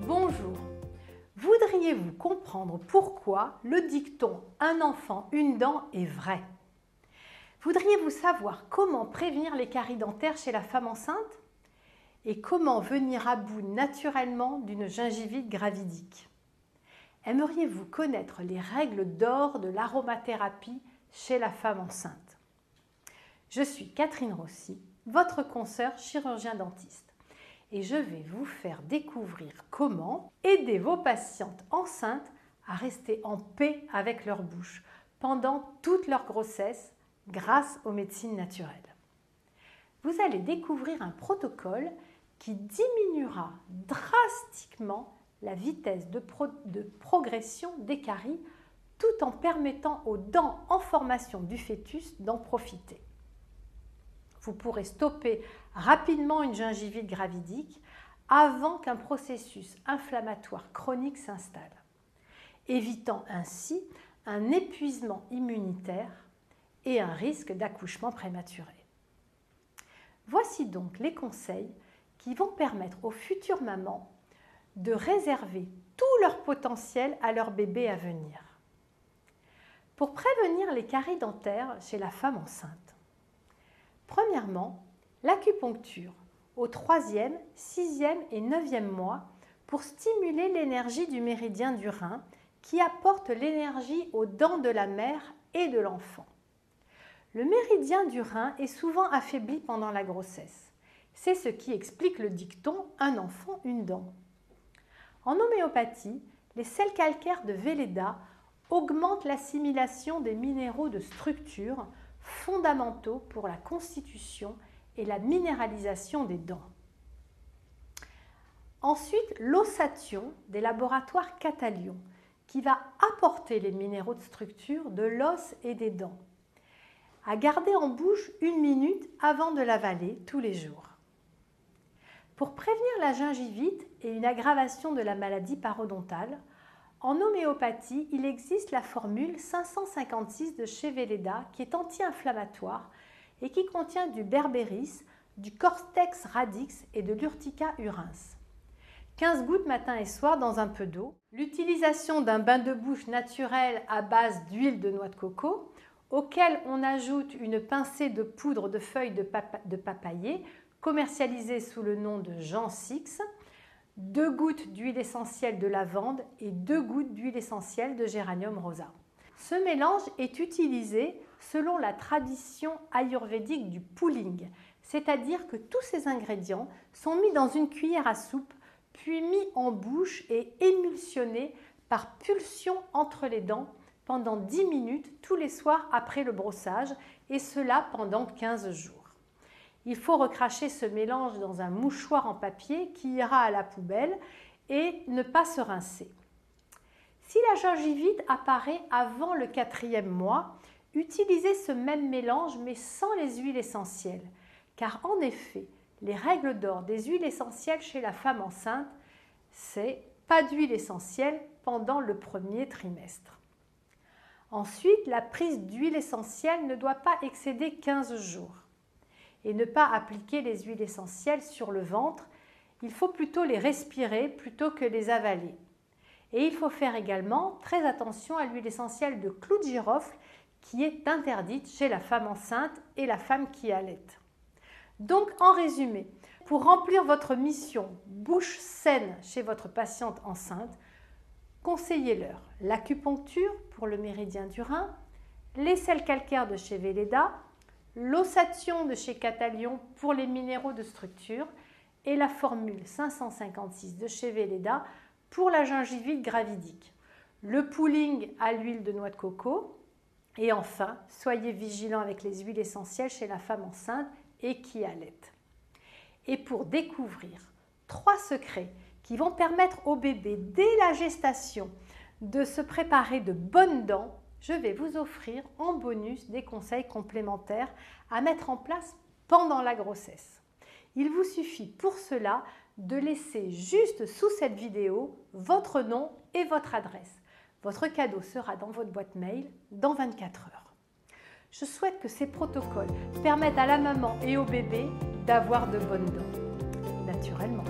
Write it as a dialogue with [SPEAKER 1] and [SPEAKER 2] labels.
[SPEAKER 1] Bonjour. Voudriez-vous comprendre pourquoi le dicton « un enfant, une dent » est vrai? Voudriez-vous savoir comment prévenir les caries dentaires chez la femme enceinte? Et comment venir à bout naturellement d'une gingivite gravidique? Aimeriez-vous connaître les règles d'or de l'aromathérapie chez la femme enceinte? Je suis Catherine Rossi, votre consoeur chirurgien-dentiste. Et je vais vous faire découvrir comment aider vos patientes enceintes à rester en paix avec leur bouche pendant toute leur grossesse grâce aux médecines naturelles. Vous allez découvrir un protocole qui diminuera drastiquement la vitesse de progression des caries tout en permettant aux dents en formation du fœtus d'en profiter. Vous pourrez stopper rapidement une gingivite gravidique avant qu'un processus inflammatoire chronique s'installe, évitant ainsi un épuisement immunitaire et un risque d'accouchement prématuré. Voici donc les conseils qui vont permettre aux futures mamans de réserver tout leur potentiel à leur bébé à venir. Pour prévenir les caries dentaires chez la femme enceinte, premièrement, l'acupuncture au 3e, 6e et 9e mois pour stimuler l'énergie du méridien du rein qui apporte l'énergie aux dents de la mère et de l'enfant. Le méridien du rein est souvent affaibli pendant la grossesse. C'est ce qui explique le dicton « un enfant, une dent ». En homéopathie, les sels calcaires de Velleda augmentent l'assimilation des minéraux de structure fondamentaux pour la constitution et la minéralisation des dents. Ensuite, l'ossation des laboratoires Catalion qui va apporter les minéraux de structure de l'os et des dents. À garder en bouche 1 minute avant de l'avaler tous les jours. Pour prévenir la gingivite et une aggravation de la maladie parodontale, en homéopathie, il existe la formule 556 de chez Velleda qui est anti-inflammatoire et qui contient du berbéris, du cortex radix et de l'urtica urens. 15 gouttes matin et soir dans un peu d'eau. L'utilisation d'un bain de bouche naturel à base d'huile de noix de coco, auquel on ajoute une pincée de poudre de feuilles de papayer, commercialisée sous le nom de Jean Six, 2 gouttes d'huile essentielle de lavande et 2 gouttes d'huile essentielle de géranium rosa. Ce mélange est utilisé selon la tradition ayurvédique du pooling, c'est-à-dire que tous ces ingrédients sont mis dans une cuillère à soupe, puis mis en bouche et émulsionnés par pulsion entre les dents pendant 10 minutes tous les soirs après le brossage, et cela pendant 15 jours. Il faut recracher ce mélange dans un mouchoir en papier qui ira à la poubelle et ne pas se rincer. Si la gingivite apparaît avant le 4e mois, utilisez ce même mélange mais sans les huiles essentielles, car en effet, les règles d'or des huiles essentielles chez la femme enceinte, c'est pas d'huile essentielle pendant le 1er trimestre. Ensuite, la prise d'huile essentielle ne doit pas excéder 15 jours. Et ne pas appliquer les huiles essentielles sur le ventre, il faut plutôt les respirer plutôt que les avaler. Et il faut faire également très attention à l'huile essentielle de clou de girofle qui est interdite chez la femme enceinte et la femme qui allaite. Donc en résumé, pour remplir votre mission bouche saine chez votre patiente enceinte, conseillez-leur l'acupuncture pour le méridien du rein, les sels calcaires de chez Velleda, l'ossation de chez Catalion pour les minéraux de structure et la formule 556 de chez Velleda pour la gingivite gravidique, le pooling à l'huile de noix de coco et enfin, soyez vigilants avec les huiles essentielles chez la femme enceinte et qui allaite. Et pour découvrir 3 secrets qui vont permettre au bébé dès la gestation de se préparer de bonnes dents, je vais vous offrir en bonus des conseils complémentaires à mettre en place pendant la grossesse. Il vous suffit pour cela de laisser juste sous cette vidéo votre nom et votre adresse. Votre cadeau sera dans votre boîte mail dans 24 heures. Je souhaite que ces protocoles permettent à la maman et au bébé d'avoir de bonnes dents, naturellement.